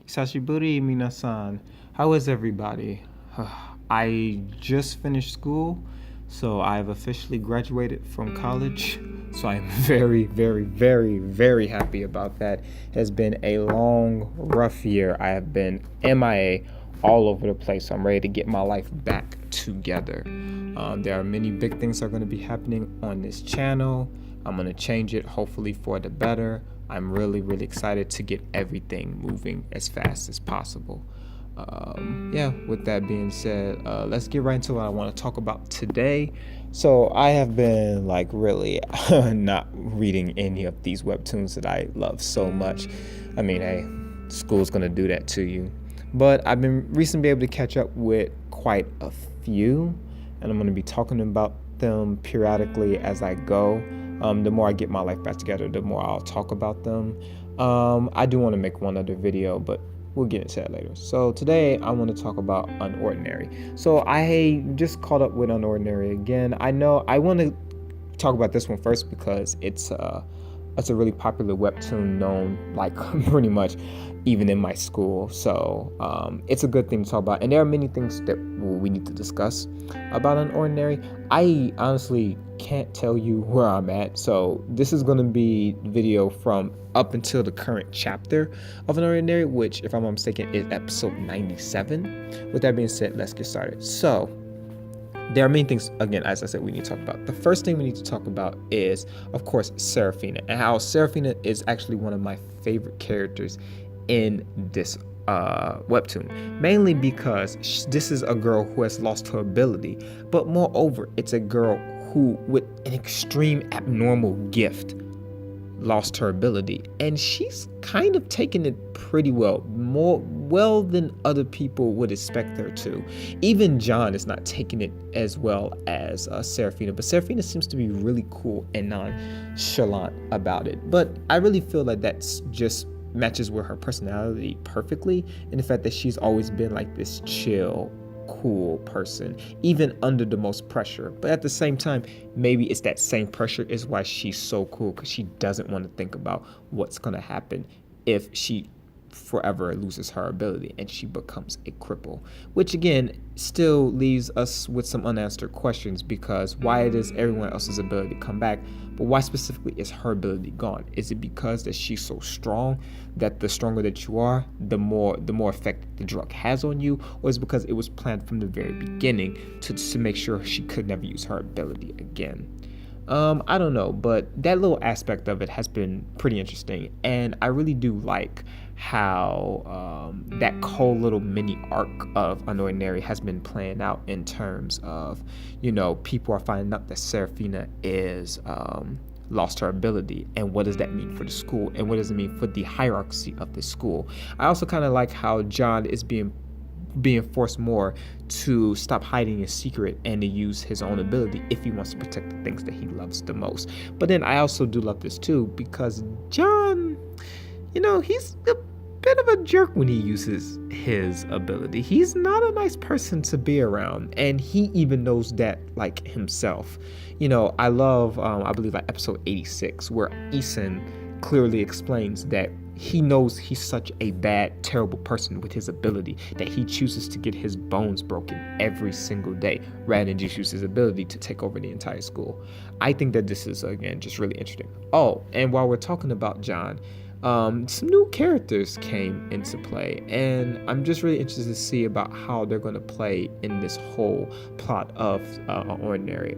Sashiburi minasan. How is everybody? I just finished school, so I've officially graduated from college. So I'm very, very, very, very happy about that. It has been a long, rough year. I have been MIA all over the place. So I'm ready to get my life back together. There are many big things that are going to be happening on this channel. I'm going to change it, hopefully for the better. I'm really, really excited to get everything moving as fast as possible. Yeah, with that being said, let's get right into what I want to talk about today. So I have been like really not reading any of these webtoons that I love so much. I mean, hey, school's gonna do that to you. But I've been recently able to catch up with quite a few, and I'm gonna be talking about them periodically as I go. The more I get my life back together, the more I'll talk about them. I do want to make one other video, but we'll get into that later. So today I want to talk about Unordinary. So I just caught up with Unordinary again. I know I want to talk about this one first because it's a really popular webtoon known like pretty much even in my school. So it's a good thing to talk about. And there are many things that we need to discuss about Unordinary. I honestly can't tell you where I'm at. So this is going to be video from up until the current chapter of Unordinary, which, if I'm not mistaken, is episode 97. With that being said, let's get started. So there are many things, again, as I said, we need to talk about. The first thing we need to talk about is, of course, Seraphina, and how Seraphina is actually one of my favorite characters in this webtoon, mainly because this is a girl who has lost her ability, but moreover, it's a girl who, with an extreme abnormal gift, lost her ability, and she's kind of taken it pretty more well than other people would expect her to. Even John is not taking it as well as Seraphina, but Seraphina seems to be really cool and nonchalant about it. But I really feel like that's just matches with her personality perfectly, and the fact that she's always been like this chill, cool person, even under the most pressure. But at the same time, maybe it's that same pressure is why she's so cool, because she doesn't want to think about what's going to happen if she forever loses her ability and she becomes a cripple, which again still leaves us with some unanswered questions, because why does everyone else's ability come back, but why specifically is her ability gone? Is it because that she's so strong that the stronger that you are, the more effect the drug has on you, or is it because it was planned from the very beginning to make sure she could never use her ability again? I don't know, but that little aspect of it has been pretty interesting, and I really do like how that whole little mini arc of Unordinary has been playing out in terms of, people are finding out that Seraphina is lost her ability, and what does that mean for the school, and what does it mean for the hierarchy of the school. I also kind of like how John is being forced more to stop hiding his secret and to use his own ability if he wants to protect the things that he loves the most. But then I also do love this too, because John, he's a bit of a jerk when he uses his ability. He's not a nice person to be around, and he even knows that like himself. I love I believe like episode 86, where Isan clearly explains that he knows he's such a bad, terrible person with his ability that he chooses to get his bones broken every single day rather than just use his ability to take over the entire school. I think that this is, again, just really interesting. Oh, and while we're talking about John, some new characters came into play, and I'm just really interested to see about how they're going to play in this whole plot of Ordinary.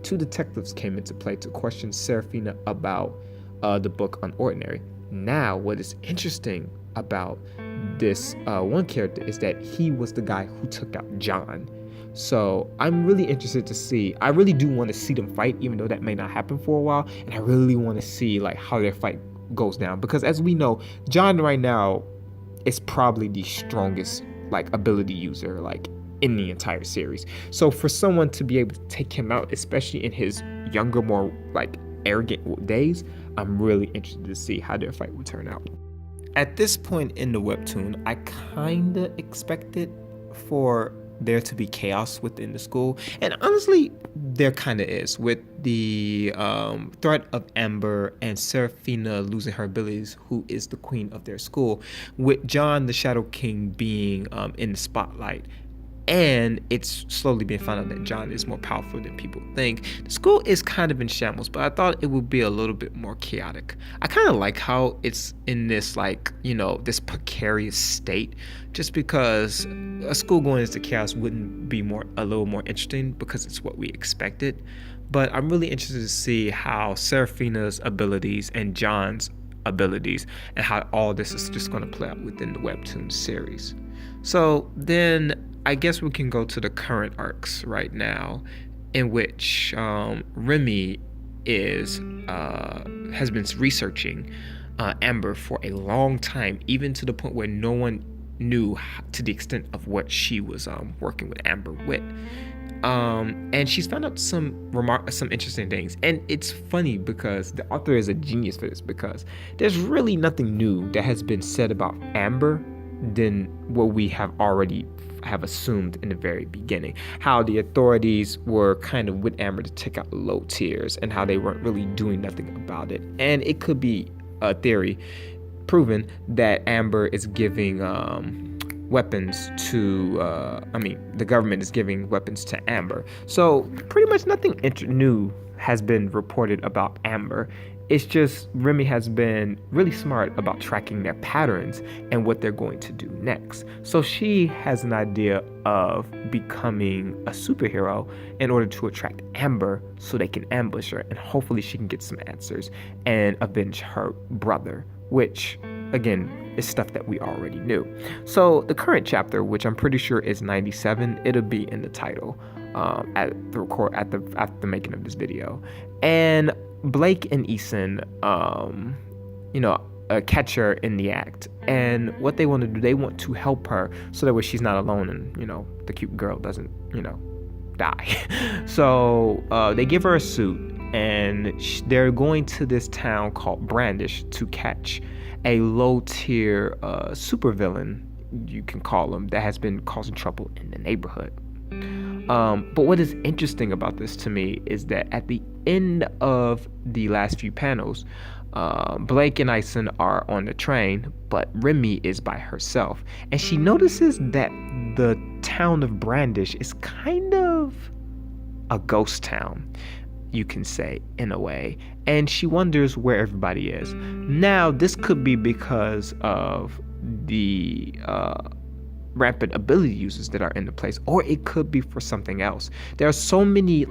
Two detectives came into play to question Seraphina about the book Unordinary. Now, what is interesting about this one character is that he was the guy who took out John. So I'm really interested to see. I really do want to see them fight, even though that may not happen for a while. And I really want to see like how their fight goes down, because as we know, John right now is probably the strongest like ability user like in the entire series. So for someone to be able to take him out, especially in his younger, more like arrogant days, I'm really interested to see how their fight will turn out. At this point in the webtoon, I kinda expected for there to be chaos within the school. And honestly, there kind of is, with the threat of Amber and Seraphina losing her abilities, who is the queen of their school, with John the Shadow King being in the spotlight. And it's slowly being found out that John is more powerful than people think. The school is kind of in shambles, but I thought it would be a little bit more chaotic. I kind of like how it's in this, like, this precarious state, just because a school going into chaos wouldn't be a little more interesting, because it's what we expected. But I'm really interested to see how Seraphina's abilities and John's abilities, and how all this is just going to play out within the Webtoon series. So then I guess we can go to the current arcs right now, in which Remy has been researching Amber for a long time, even to the point where no one knew to the extent of what she was working with Amber with. And she's found out some interesting things. And it's funny because the author is a genius for this, because there's really nothing new that has been said about Amber than what we have already assumed in the very beginning. How the authorities were kind of with Amber to take out low tiers, and how they weren't really doing nothing about it. And it could be a theory proven that Amber is giving weapons to the government is giving weapons to Amber. So pretty much nothing new has been reported about Amber. It's just Remy has been really smart about tracking their patterns and what they're going to do next. So she has an idea of becoming a superhero in order to attract Amber, so they can ambush her, and hopefully she can get some answers and avenge her brother, which again is stuff that we already knew. So the current chapter, which I'm pretty sure is 97, it'll be in the title after the making of this video. And Blake and Eason, catch her in the act. And what they want to do, they want to help her so that way she's not alone, and, the cute girl doesn't, die. So they give her a suit, and they're going to this town called Brandish to catch a low-tier supervillain, you can call him, that has been causing trouble in the neighborhood. But what is interesting about this to me is that at the end of the last few panels, Blake and Eason are on the train, but Remy is by herself. And she notices that the town of Brandish is kind of a ghost town, you can say, in a way. And she wonders where everybody is. Now, this could be because of the rampant ability users that are in the place, or it could be for something else. There are so many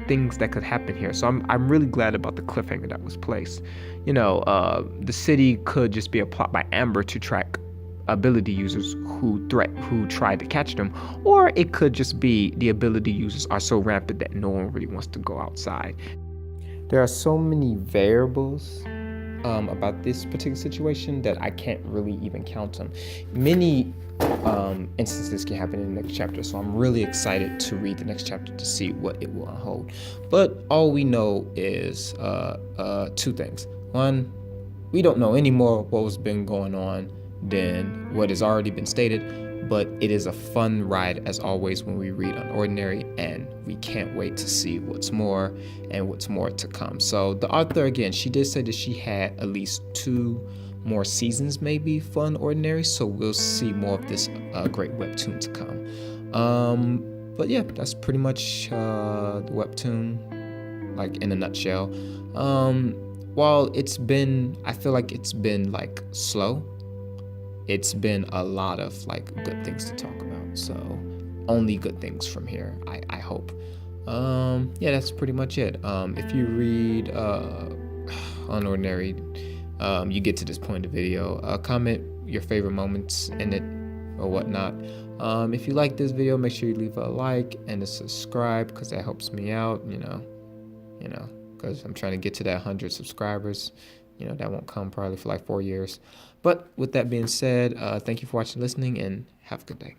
things that could happen here, so I'm really glad about the cliffhanger that was placed. The city could just be a plot by Amber to track ability users who try to catch them, or it could just be the ability users are so rampant that no one really wants to go outside. There are so many variables about this particular situation that I can't really even count them. Many instances can happen in the next chapter, so I'm really excited to read the next chapter to see what it will unfold. But all we know is two things. One, we don't know any more what has been going on than what has already been stated, but it is a fun ride as always when we read Unordinary, and we can't wait to see what's more and what's more to come. So the author, again, she did say that she had at least 2 more seasons maybe for Unordinary, so we'll see more of this great webtoon to come. But yeah, that's pretty much the webtoon, in a nutshell. While I feel like it's been slow, it's been a lot of good things to talk about, so only good things from here, I hope. Yeah, that's pretty much it. If you read Unordinary, you get to this point of the video, comment your favorite moments in it or whatnot. If you like this video, make sure you leave a like and a subscribe, because that helps me out, because I'm trying to get to that 100 subscribers. That won't come probably for 4 years. But with that being said, thank you for watching, listening, and have a good day.